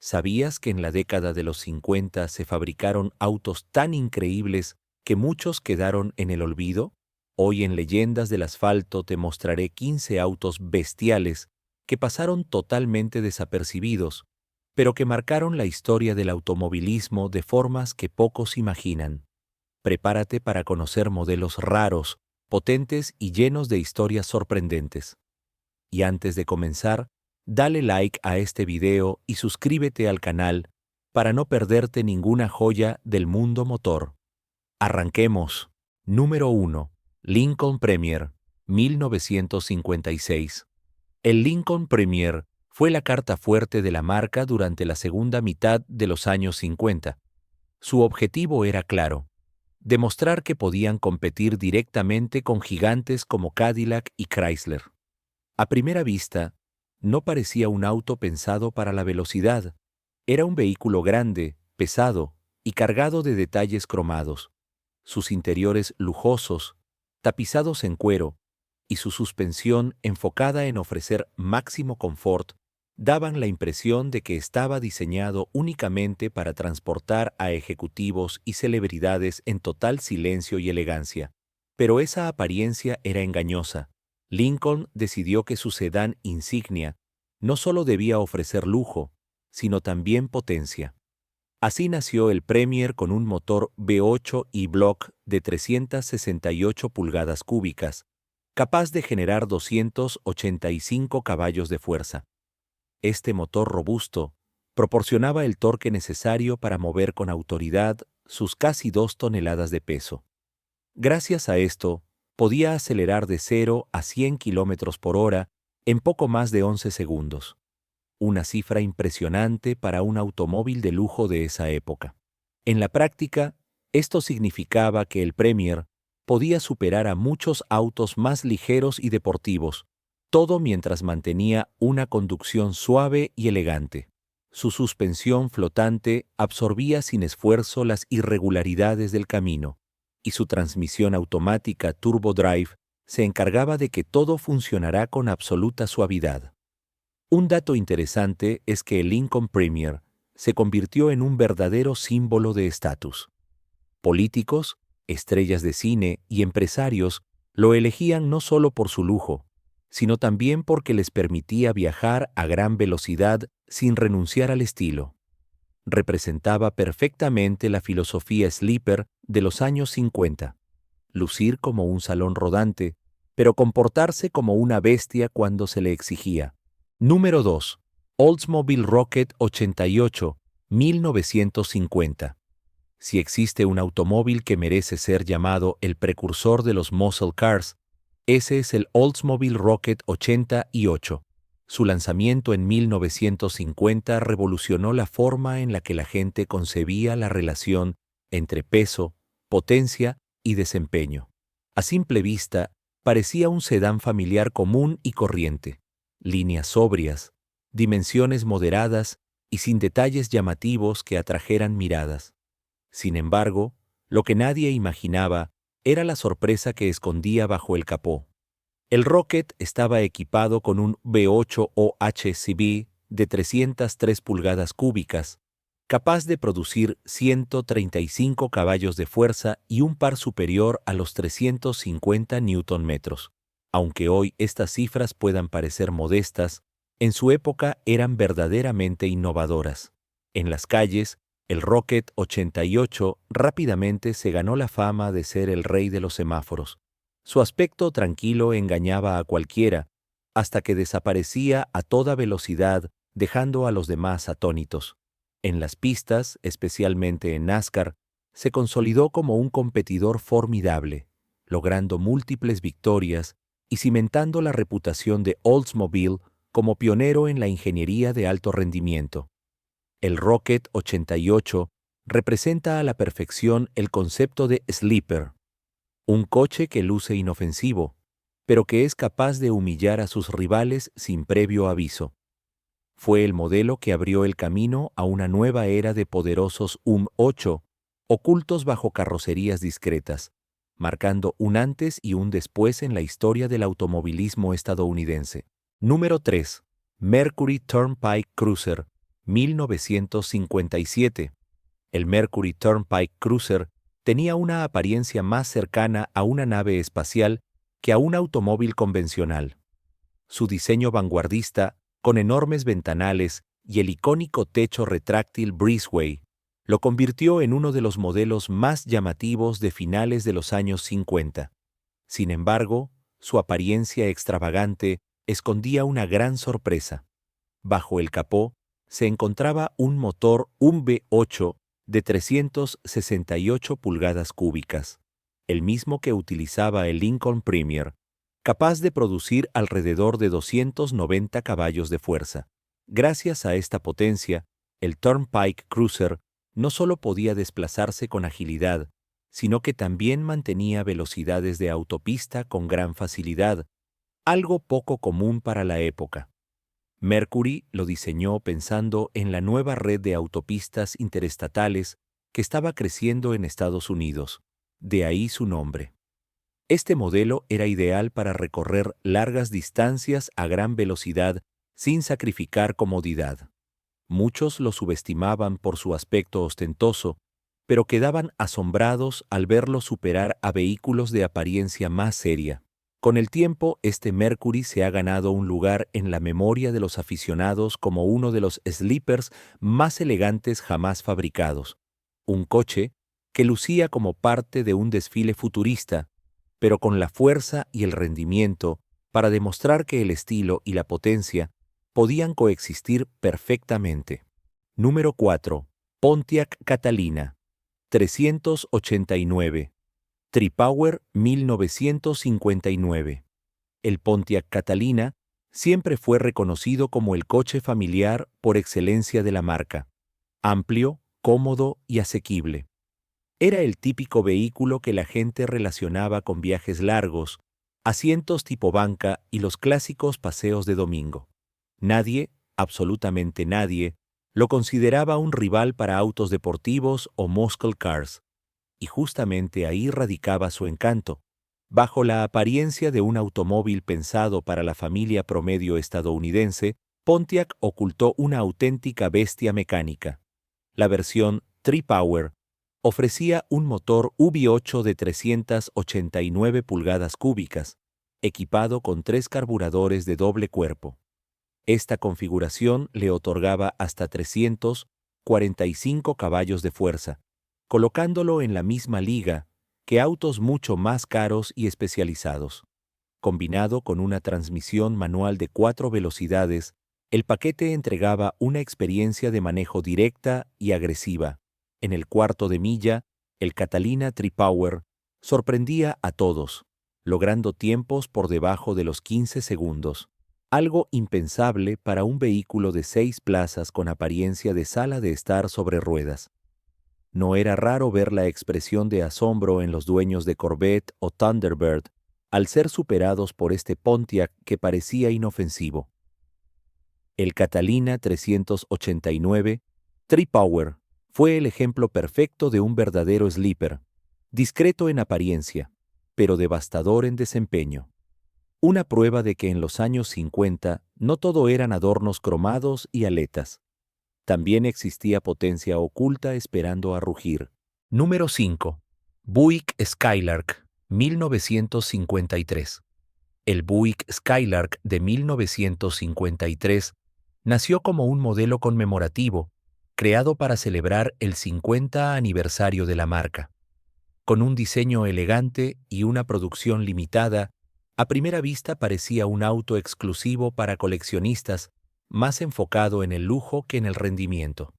¿Sabías que en la década de los 50 se fabricaron autos tan increíbles que muchos quedaron en el olvido? Hoy en Leyendas del Asfalto te mostraré 15 autos bestiales que pasaron totalmente desapercibidos, pero que marcaron la historia del automovilismo de formas que pocos imaginan. Prepárate para conocer modelos raros, potentes y llenos de historias sorprendentes. Y antes de comenzar, dale like a este video y suscríbete al canal para no perderte ninguna joya del mundo motor. Arranquemos. Número 1. Lincoln Premier, 1956. El Lincoln Premier fue la carta fuerte de la marca durante la segunda mitad de los años 50. Su objetivo era claro: demostrar que podían competir directamente con gigantes como Cadillac y Chrysler. A primera vista, no parecía un auto pensado para la velocidad. Era un vehículo grande, pesado y cargado de detalles cromados. Sus interiores lujosos, tapizados en cuero, y su suspensión enfocada en ofrecer máximo confort, daban la impresión de que estaba diseñado únicamente para transportar a ejecutivos y celebridades en total silencio y elegancia. Pero esa apariencia era engañosa. Lincoln decidió que su sedán insignia no solo debía ofrecer lujo, sino también potencia. Así nació el Premier con un motor V8 E-Block de 368 pulgadas cúbicas, capaz de generar 285 caballos de fuerza. Este motor robusto proporcionaba el torque necesario para mover con autoridad sus casi 2 toneladas de peso. Gracias a esto, podía acelerar de 0 a 100 km por hora en poco más de 11 segundos. Una cifra impresionante para un automóvil de lujo de esa época. En la práctica, esto significaba que el Premier podía superar a muchos autos más ligeros y deportivos, todo mientras mantenía una conducción suave y elegante. Su suspensión flotante absorbía sin esfuerzo las irregularidades del camino, y su transmisión automática Turbo Drive se encargaba de que todo funcionara con absoluta suavidad. Un dato interesante es que el Lincoln Premier se convirtió en un verdadero símbolo de estatus. Políticos, estrellas de cine y empresarios lo elegían no solo por su lujo, sino también porque les permitía viajar a gran velocidad sin renunciar al estilo. Representaba perfectamente la filosofía sleeper de los años 50. Lucir como un salón rodante, pero comportarse como una bestia cuando se le exigía. Número 2. Oldsmobile Rocket 88, 1950. Si existe un automóvil que merece ser llamado el precursor de los muscle cars, ese es el Oldsmobile Rocket 88. Su lanzamiento en 1950 revolucionó la forma en la que la gente concebía la relación entre peso, potencia y desempeño. A simple vista, parecía un sedán familiar común y corriente. Líneas sobrias, dimensiones moderadas y sin detalles llamativos que atrajeran miradas. Sin embargo, lo que nadie imaginaba era la sorpresa que escondía bajo el capó. El Rocket estaba equipado con un V8 OHCV de 303 pulgadas cúbicas, capaz de producir 135 caballos de fuerza y un par superior a los 350 Nm. Aunque hoy estas cifras puedan parecer modestas, en su época eran verdaderamente innovadoras. En las calles, el Rocket 88 rápidamente se ganó la fama de ser el rey de los semáforos. Su aspecto tranquilo engañaba a cualquiera, hasta que desaparecía a toda velocidad, dejando a los demás atónitos. En las pistas, especialmente en NASCAR, se consolidó como un competidor formidable, logrando múltiples victorias y cimentando la reputación de Oldsmobile como pionero en la ingeniería de alto rendimiento. El Rocket 88 representa a la perfección el concepto de sleeper, un coche que luce inofensivo, pero que es capaz de humillar a sus rivales sin previo aviso. Fue el modelo que abrió el camino a una nueva era de poderosos UM8, ocultos bajo carrocerías discretas, marcando un antes y un después en la historia del automovilismo estadounidense. Número 3. Mercury Turnpike Cruiser, 1957. El Mercury Turnpike Cruiser tenía una apariencia más cercana a una nave espacial que a un automóvil convencional. Su diseño vanguardista, con enormes ventanales y el icónico techo retráctil Breezeway, lo convirtió en uno de los modelos más llamativos de finales de los años 50. Sin embargo, su apariencia extravagante escondía una gran sorpresa. Bajo el capó se encontraba un motor V8 de 368 pulgadas cúbicas, el mismo que utilizaba el Lincoln Premier, capaz de producir alrededor de 290 caballos de fuerza. Gracias a esta potencia, el Turnpike Cruiser no solo podía desplazarse con agilidad, sino que también mantenía velocidades de autopista con gran facilidad, algo poco común para la época. Mercury lo diseñó pensando en la nueva red de autopistas interestatales que estaba creciendo en Estados Unidos, de ahí su nombre. Este modelo era ideal para recorrer largas distancias a gran velocidad sin sacrificar comodidad. Muchos lo subestimaban por su aspecto ostentoso, pero quedaban asombrados al verlo superar a vehículos de apariencia más seria. Con el tiempo, este Mercury se ha ganado un lugar en la memoria de los aficionados como uno de los sleepers más elegantes jamás fabricados. Un coche que lucía como parte de un desfile futurista, pero con la fuerza y el rendimiento para demostrar que el estilo y la potencia podían coexistir perfectamente. Número 4. Pontiac Catalina, 389. Tripower 1959. El Pontiac Catalina siempre fue reconocido como el coche familiar por excelencia de la marca. Amplio, cómodo y asequible. Era el típico vehículo que la gente relacionaba con viajes largos, asientos tipo banca y los clásicos paseos de domingo. Nadie, absolutamente nadie, lo consideraba un rival para autos deportivos o muscle cars. Y justamente ahí radicaba su encanto. Bajo la apariencia de un automóvil pensado para la familia promedio estadounidense, Pontiac ocultó una auténtica bestia mecánica. La versión Tripower ofrecía un motor V8 de 389 pulgadas cúbicas, equipado con 3 carburadores de doble cuerpo. Esta configuración le otorgaba hasta 345 caballos de fuerza, colocándolo en la misma liga que autos mucho más caros y especializados. Combinado con una transmisión manual de 4 velocidades, el paquete entregaba una experiencia de manejo directa y agresiva. En el cuarto de milla, el Catalina Tripower sorprendía a todos, logrando tiempos por debajo de los 15 segundos. Algo impensable para un vehículo de 6 plazas con apariencia de sala de estar sobre ruedas. No era raro ver la expresión de asombro en los dueños de Corvette o Thunderbird al ser superados por este Pontiac que parecía inofensivo. El Catalina 389 Tripower fue el ejemplo perfecto de un verdadero sleeper, discreto en apariencia, pero devastador en desempeño. Una prueba de que en los años 50 no todo eran adornos cromados y aletas. También existía potencia oculta esperando a rugir. Número 5. Buick Skylark, 1953. El Buick Skylark de 1953 nació como un modelo conmemorativo, creado para celebrar el 50 aniversario de la marca. Con un diseño elegante y una producción limitada, a primera vista parecía un auto exclusivo para coleccionistas, más enfocado en el lujo que en el rendimiento.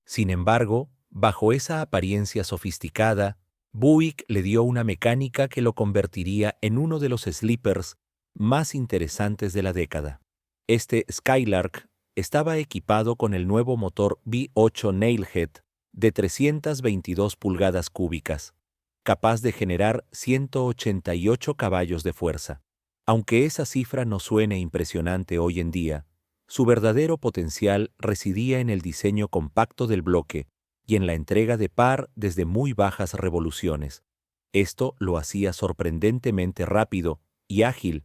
Sin embargo, bajo esa apariencia sofisticada, Buick le dio una mecánica que lo convertiría en uno de los sleepers más interesantes de la década. Este Skylark estaba equipado con el nuevo motor V8 Nailhead de 322 pulgadas cúbicas, capaz de generar 188 caballos de fuerza. Aunque esa cifra no suene impresionante hoy en día, su verdadero potencial residía en el diseño compacto del bloque y en la entrega de par desde muy bajas revoluciones. Esto lo hacía sorprendentemente rápido y ágil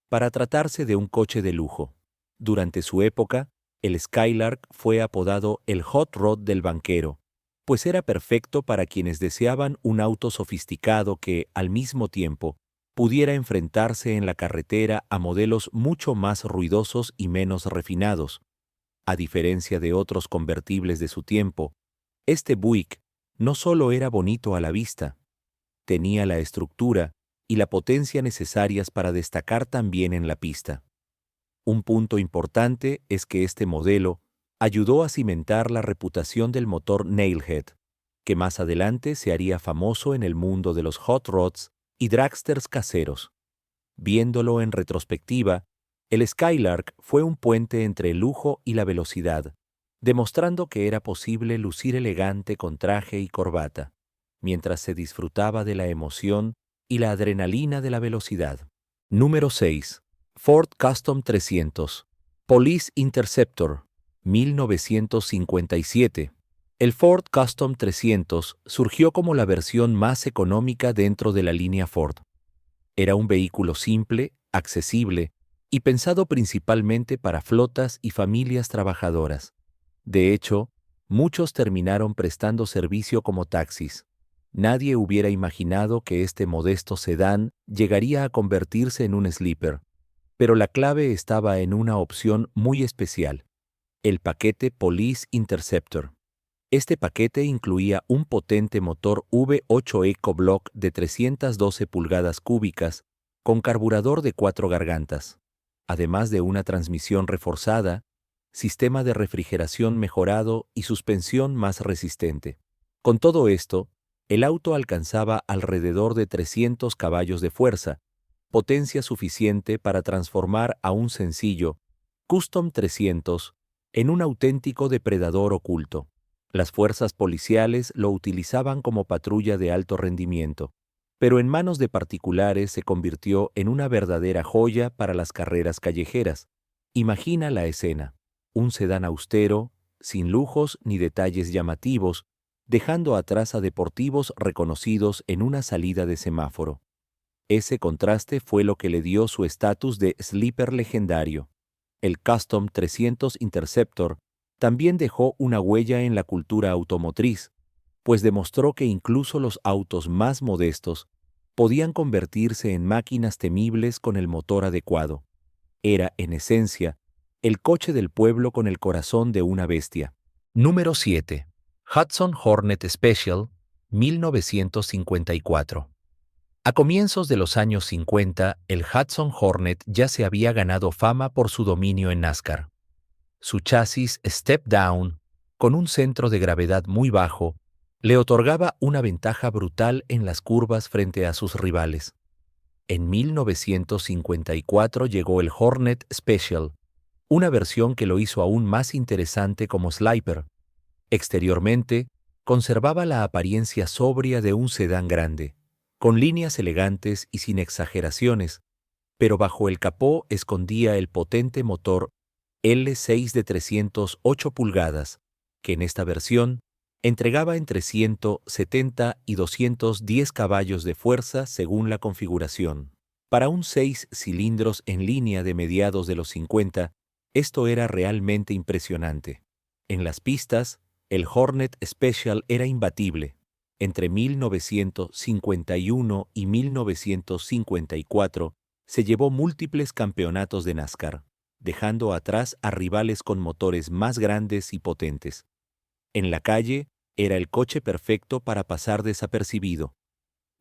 para tratarse de un coche de lujo. Durante su época, El Skylark fue apodado el Hot Rod del banquero, pues era perfecto para quienes deseaban un auto sofisticado que, al mismo tiempo, pudiera enfrentarse en la carretera a modelos mucho más ruidosos y menos refinados. A diferencia de otros convertibles de su tiempo, este Buick no solo era bonito a la vista, tenía la estructura y la potencia necesarias para destacar también en la pista. Un punto importante es que este modelo ayudó a cimentar la reputación del motor Nailhead, que más adelante se haría famoso en el mundo de los hot rods y dragsters caseros. Viéndolo en retrospectiva, el Skylark fue un puente entre el lujo y la velocidad, demostrando que era posible lucir elegante con traje y corbata, mientras se disfrutaba de la emoción y la adrenalina de la velocidad. Número 6. Ford Custom 300. Police Interceptor, 1957. El Ford Custom 300 surgió como la versión más económica dentro de la línea Ford. Era un vehículo simple, accesible y pensado principalmente para flotas y familias trabajadoras. De hecho, muchos terminaron prestando servicio como taxis. Nadie hubiera imaginado que este modesto sedán llegaría a convertirse en un sleeper, pero la clave estaba en una opción muy especial: el paquete Police Interceptor. Este paquete incluía un potente motor V8 EcoBlock de 312 pulgadas cúbicas con carburador de 4 gargantas, además de una transmisión reforzada, sistema de refrigeración mejorado y suspensión más resistente. Con todo esto, el auto alcanzaba alrededor de 300 caballos de fuerza, potencia suficiente para transformar a un sencillo Custom 300 en un auténtico depredador oculto. Las fuerzas policiales lo utilizaban como patrulla de alto rendimiento, pero en manos de particulares se convirtió en una verdadera joya para las carreras callejeras. Imagina la escena: un sedán austero, sin lujos ni detalles llamativos, dejando atrás a deportivos reconocidos en una salida de semáforo. Ese contraste fue lo que le dio su estatus de sleeper legendario. El Custom 300 Interceptor también dejó una huella en la cultura automotriz, pues demostró que incluso los autos más modestos podían convertirse en máquinas temibles con el motor adecuado. Era, en esencia, el coche del pueblo con el corazón de una bestia. Número 7. Hudson Hornet Special, 1954. A comienzos de los años 50, el Hudson Hornet ya se había ganado fama por su dominio en NASCAR. Su chasis Step Down, con un centro de gravedad muy bajo, le otorgaba una ventaja brutal en las curvas frente a sus rivales. En 1954 llegó el Hornet Special, una versión que lo hizo aún más interesante como sleeper. Exteriormente, conservaba la apariencia sobria de un sedán grande, con líneas elegantes y sin exageraciones, pero bajo el capó escondía el potente motor L6 de 308 pulgadas, que en esta versión entregaba entre 170 y 210 caballos de fuerza según la configuración. Para un 6 cilindros en línea de mediados de los 50, esto era realmente impresionante. En las pistas, el Hornet Special era imbatible. Entre 1951 y 1954 se llevó múltiples campeonatos de NASCAR, dejando atrás a rivales con motores más grandes y potentes. En la calle, era el coche perfecto para pasar desapercibido.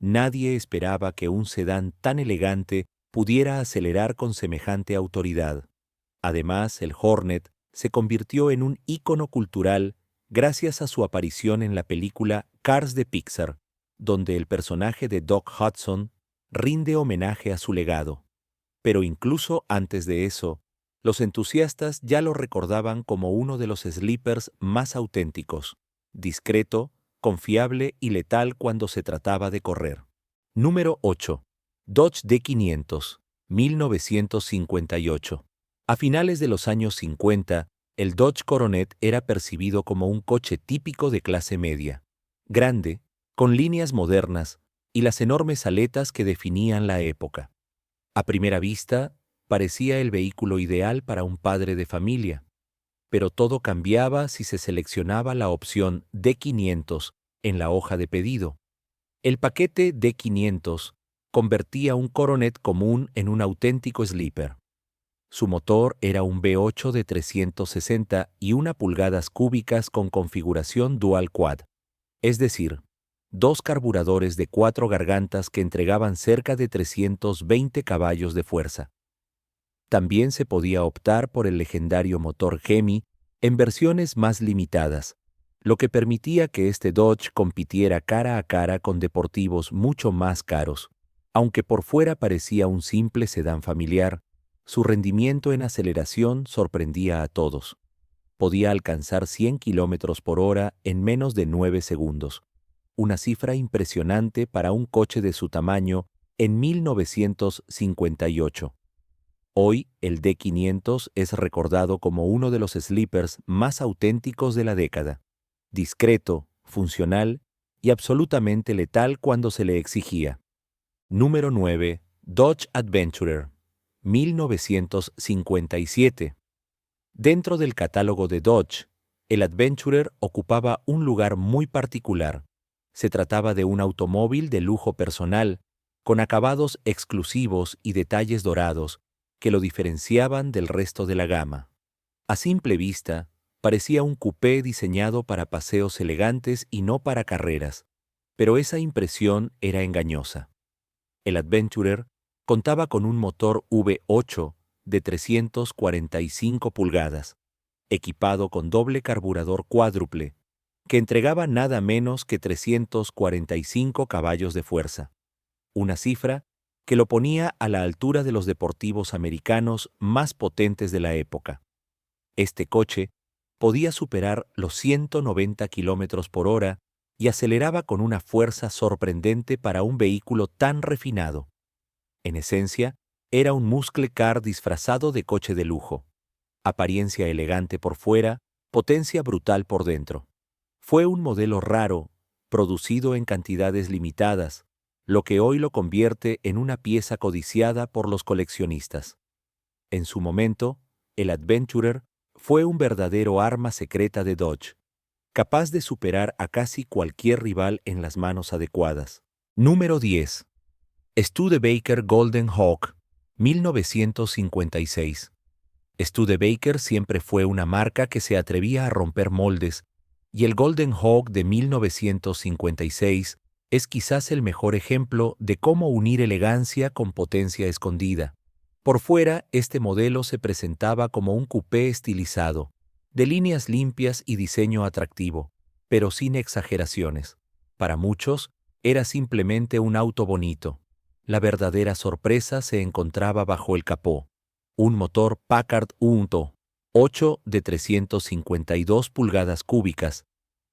Nadie esperaba que un sedán tan elegante pudiera acelerar con semejante autoridad. Además, el Hornet se convirtió en un ícono cultural gracias a su aparición en la película Cars de Pixar, donde el personaje de Doc Hudson rinde homenaje a su legado. Pero incluso antes de eso, los entusiastas ya lo recordaban como uno de los sleepers más auténticos, discreto, confiable y letal cuando se trataba de correr. Número 8. Dodge D500, 1958. A finales de los años 50, el Dodge Coronet era percibido como un coche típico de clase media, grande, con líneas modernas y las enormes aletas que definían la época. A primera vista, parecía el vehículo ideal para un padre de familia. pero todo cambiaba si se seleccionaba la opción D500 en la hoja de pedido. El paquete D500 convertía un Coronet común en un auténtico sleeper. Su motor era un V8 de 361 pulgadas cúbicas con configuración dual quad, es decir, dos carburadores de 4 gargantas que entregaban cerca de 320 caballos de fuerza. También se podía optar por el legendario motor Hemi en versiones más limitadas, lo que permitía que este Dodge compitiera cara a cara con deportivos mucho más caros. Aunque por fuera parecía un simple sedán familiar, su rendimiento en aceleración sorprendía a todos. Podía alcanzar 100 kilómetros por hora en menos de 9 segundos, una cifra impresionante para un coche de su tamaño en 1958. Hoy, el D500 es recordado como uno de los sleepers más auténticos de la década. Discreto, funcional y absolutamente letal cuando se le exigía. Número 9. Dodge Adventurer, 1957. Dentro del catálogo de Dodge, el Adventurer ocupaba un lugar muy particular. Se trataba de un automóvil de lujo personal, con acabados exclusivos y detalles dorados que lo diferenciaban del resto de la gama. A simple vista, parecía un coupé diseñado para paseos elegantes y no para carreras, pero esa impresión era engañosa. El Adventurer contaba con un motor V8 de 345 pulgadas, equipado con doble carburador cuádruple, que entregaba nada menos que 345 caballos de fuerza, una cifra que lo ponía a la altura de los deportivos americanos más potentes de la época. Este coche podía superar los 190 kilómetros por hora y aceleraba con una fuerza sorprendente para un vehículo tan refinado. En esencia, era un muscle car disfrazado de coche de lujo. Apariencia elegante por fuera, potencia brutal por dentro. Fue un modelo raro, producido en cantidades limitadas, lo que hoy lo convierte en una pieza codiciada por los coleccionistas. En su momento, el Adventurer fue un verdadero arma secreta de Dodge, capaz de superar a casi cualquier rival en las manos adecuadas. Número 10. Studebaker Golden Hawk, 1956. Studebaker siempre fue una marca que se atrevía a romper moldes, y el Golden Hawk de 1956 es quizás el mejor ejemplo de cómo unir elegancia con potencia escondida. Por fuera, este modelo se presentaba como un coupé estilizado, de líneas limpias y diseño atractivo, pero sin exageraciones. Para muchos, era simplemente un auto bonito. La verdadera sorpresa se encontraba bajo el capó. Un motor Packard 1.8 de 352 pulgadas cúbicas,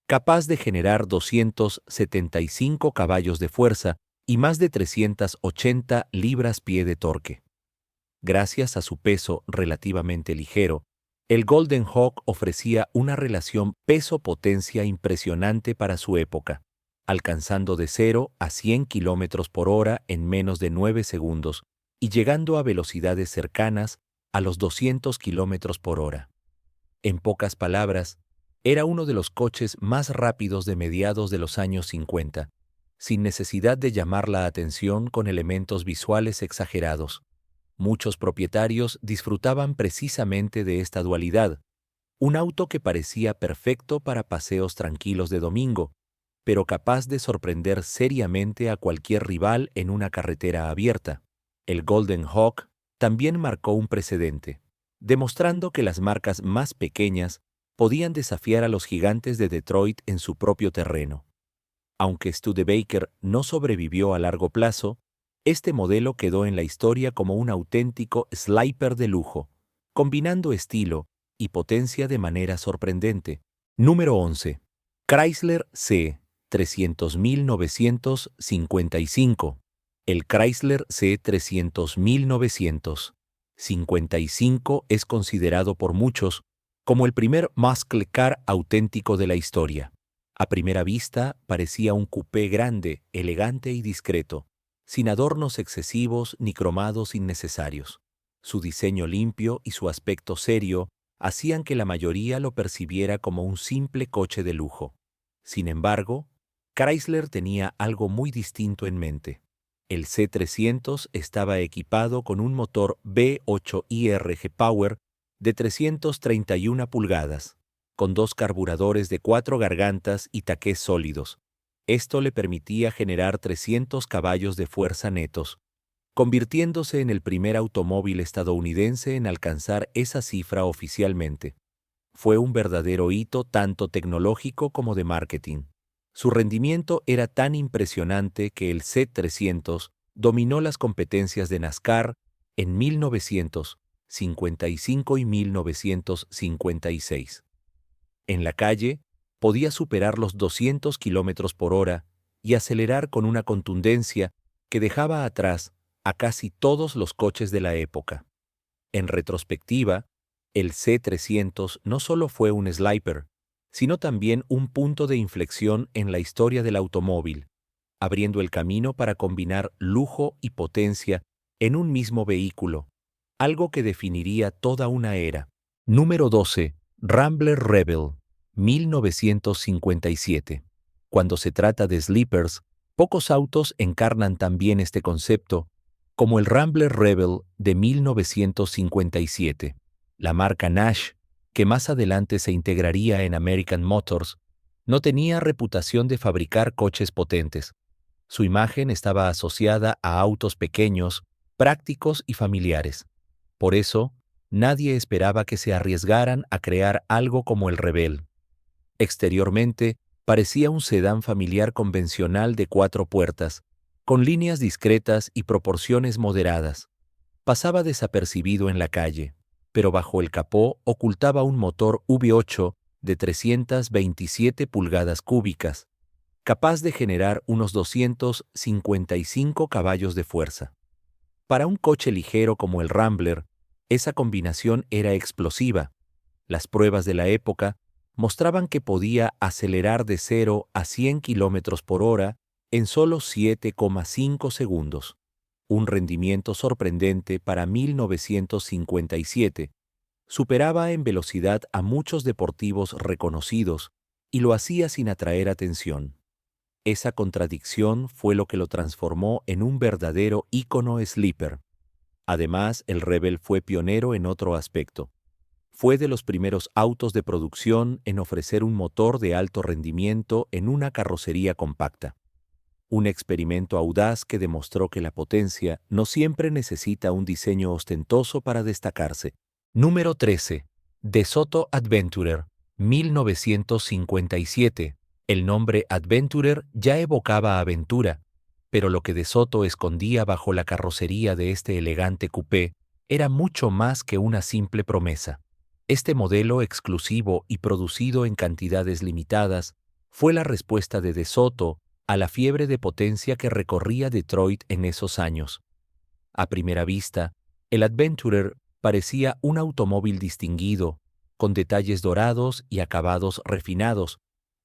capaz de generar 275 caballos de fuerza y más de 380 libras-pie de torque. Gracias a su peso relativamente ligero, el Golden Hawk ofrecía una relación peso-potencia impresionante para su época, alcanzando de 0 a 100 kilómetros por hora en menos de 9 segundos y llegando a velocidades cercanas a los 200 kilómetros por hora. En pocas palabras, era uno de los coches más rápidos de mediados de los años 50, sin necesidad de llamar la atención con elementos visuales exagerados. Muchos propietarios disfrutaban precisamente de esta dualidad, un auto que parecía perfecto para paseos tranquilos de domingo, pero capaz de sorprender seriamente a cualquier rival en una carretera abierta. El Golden Hawk también marcó un precedente, demostrando que las marcas más pequeñas podían desafiar a los gigantes de Detroit en su propio terreno. Aunque Studebaker no sobrevivió a largo plazo, este modelo quedó en la historia como un auténtico sleeper de lujo, combinando estilo y potencia de manera sorprendente. Número 11. Chrysler C300.955. El Chrysler C300.955 es considerado por muchos como el primer muscle car auténtico de la historia. A primera vista parecía un coupé grande, elegante y discreto, sin adornos excesivos ni cromados innecesarios. Su diseño limpio y su aspecto serio hacían que la mayoría lo percibiera como un simple coche de lujo. Sin embargo, Chrysler tenía algo muy distinto en mente. El C300 estaba equipado con un motor V8 IRG Power de 331 pulgadas, con dos carburadores de 4 gargantas y taqués sólidos. Esto le permitía generar 300 caballos de fuerza netos, convirtiéndose en el primer automóvil estadounidense en alcanzar esa cifra oficialmente. Fue un verdadero hito tanto tecnológico como de marketing. Su rendimiento era tan impresionante que el C300 dominó las competencias de NASCAR en 1955 y 1956. En la calle, podía superar los 200 kilómetros por hora y acelerar con una contundencia que dejaba atrás a casi todos los coches de la época. En retrospectiva, el C300 no solo fue un sliper, sino también un punto de inflexión en la historia del automóvil, abriendo el camino para combinar lujo y potencia en un mismo vehículo, algo que definiría toda una era. Número 12. Rambler Rebel, 1957. Cuando se trata de sleepers, pocos autos encarnan tan bien este concepto como el Rambler Rebel de 1957. La marca Nash, que más adelante se integraría en American Motors, no tenía reputación de fabricar coches potentes. Su imagen estaba asociada a autos pequeños, prácticos y familiares. Por eso, nadie esperaba que se arriesgaran a crear algo como el Rebel. Exteriormente, parecía un sedán familiar convencional de 4 puertas, con líneas discretas y proporciones moderadas. Pasaba desapercibido en la calle, pero bajo el capó ocultaba un motor V8 de 327 pulgadas cúbicas, capaz de generar unos 255 caballos de fuerza. Para un coche ligero como el Rambler, esa combinación era explosiva. Las pruebas de la época mostraban que podía acelerar de 0 a 100 kilómetros por hora en solo 7,5 segundos. Un rendimiento sorprendente para 1957. Superaba en velocidad a muchos deportivos reconocidos y lo hacía sin atraer atención. Esa contradicción fue lo que lo transformó en un verdadero ícono sleeper. Además, el Rebel fue pionero en otro aspecto. Fue de los primeros autos de producción en ofrecer un motor de alto rendimiento en una carrocería compacta. Un experimento audaz que demostró que la potencia no siempre necesita un diseño ostentoso para destacarse. Número 13. DeSoto Adventurer, 1957. El nombre Adventurer ya evocaba aventura, pero lo que DeSoto escondía bajo la carrocería de este elegante coupé era mucho más que una simple promesa. Este modelo exclusivo y producido en cantidades limitadas fue la respuesta de DeSoto a la fiebre de potencia que recorría Detroit en esos años. A primera vista, el Adventurer parecía un automóvil distinguido, con detalles dorados y acabados refinados,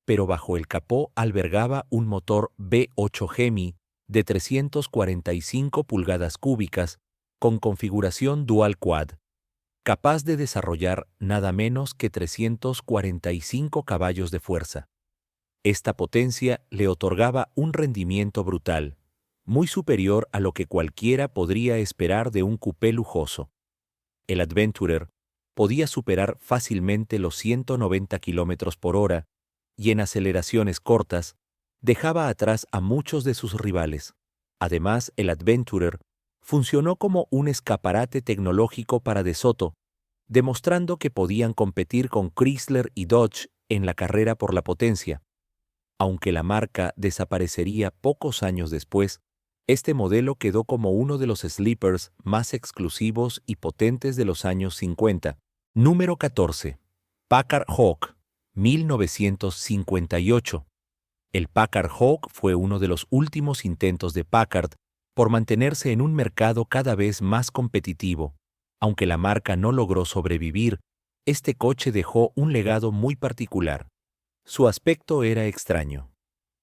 pero bajo el capó albergaba un motor V8 Hemi de 345 pulgadas cúbicas con configuración dual quad, capaz de desarrollar nada menos que 345 caballos de fuerza. Esta potencia le otorgaba un rendimiento brutal, muy superior a lo que cualquiera podría esperar de un coupé lujoso. El Adventurer podía superar fácilmente los 190 kilómetros por hora y en aceleraciones cortas dejaba atrás a muchos de sus rivales. Además, el Adventurer funcionó como un escaparate tecnológico para DeSoto, demostrando que podían competir con Chrysler y Dodge en la carrera por la potencia. Aunque la marca desaparecería pocos años después, este modelo quedó como uno de los sleepers más exclusivos y potentes de los años 50. Número 14. Packard Hawk, 1958. El Packard Hawk fue uno de los últimos intentos de Packard por mantenerse en un mercado cada vez más competitivo. Aunque la marca no logró sobrevivir, este coche dejó un legado muy particular. Su aspecto era extraño.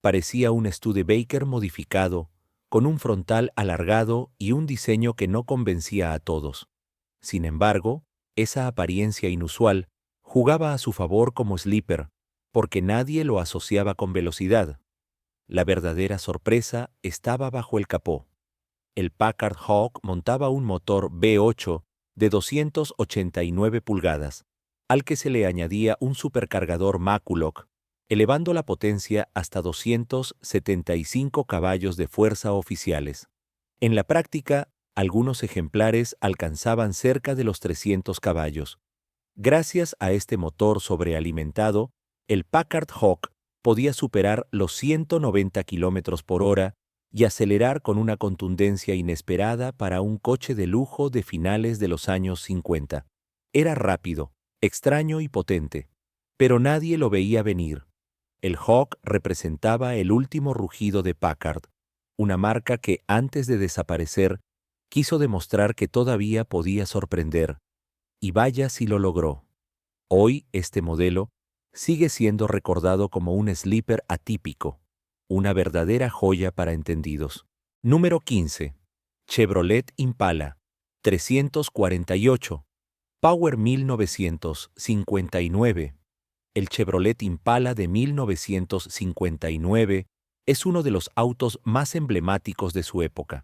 Parecía un Studebaker modificado, con un frontal alargado y un diseño que no convencía a todos. Sin embargo, Esa apariencia inusual jugaba a su favor como sleeper, porque nadie lo asociaba con velocidad. La verdadera sorpresa estaba bajo el capó. El Packard Hawk montaba un motor V8 de 289 pulgadas, al que se le añadía un supercargador Maculloch, elevando la potencia hasta 275 caballos de fuerza oficiales. En la práctica, algunos ejemplares alcanzaban cerca de los 300 caballos. Gracias a este motor sobrealimentado, el Packard Hawk podía superar los 190 kilómetros por hora y acelerar con una contundencia inesperada para un coche de lujo de finales de los años 50. Era rápido, extraño y potente, pero nadie lo veía venir. El Hawk representaba el último rugido de Packard, una marca que antes de desaparecer quiso demostrar que todavía podía sorprender. Y vaya si lo logró. Hoy este modelo sigue siendo recordado como un sleeper atípico, una verdadera joya para entendidos. Número 15. Chevrolet Impala 348, Power 1959. El Chevrolet Impala de 1959 es uno de los autos más emblemáticos de su época.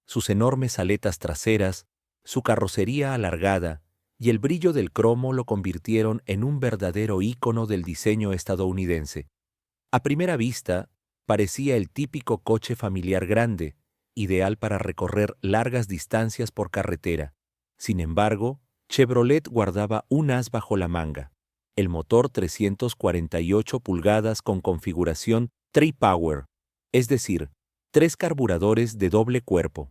Sus enormes aletas traseras, su carrocería alargada y el brillo del cromo lo convirtieron en un verdadero ícono del diseño estadounidense. A primera vista, parecía el típico coche familiar grande, ideal para recorrer largas distancias por carretera. Sin embargo, Chevrolet guardaba un as bajo la manga: el motor 348 pulgadas con configuración Tri-Power, es decir, 3 carburadores de doble cuerpo.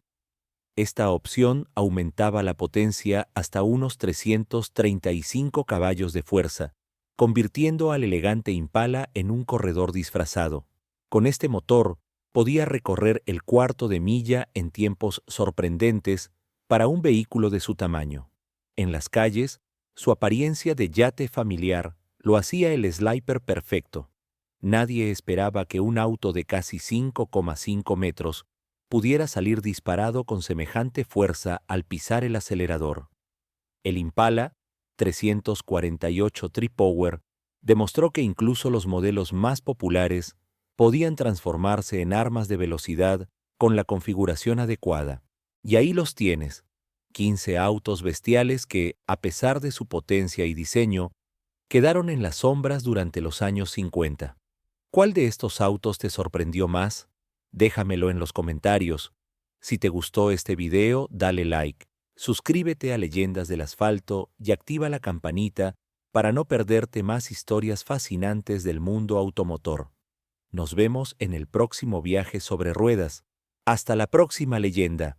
Esta opción aumentaba la potencia hasta unos 335 caballos de fuerza, convirtiendo al elegante Impala en un corredor disfrazado. Con este motor, podía recorrer el cuarto de milla en tiempos sorprendentes para un vehículo de su tamaño. En las calles, su apariencia de yate familiar lo hacía el sliper perfecto. Nadie esperaba que un auto de casi 5,5 metros pudiera salir disparado con semejante fuerza al pisar el acelerador. El Impala 348 Tri-Power demostró que incluso los modelos más populares podían transformarse en armas de velocidad con la configuración adecuada. Y ahí los tienes, 15 autos bestiales que, a pesar de su potencia y diseño, quedaron en las sombras durante los años 50. ¿Cuál de estos autos te sorprendió más? Déjamelo en los comentarios. Si te gustó este video, dale like, suscríbete a Leyendas del Asfalto y activa la campanita para no perderte más historias fascinantes del mundo automotor. Nos vemos en el próximo viaje sobre ruedas. Hasta la próxima leyenda.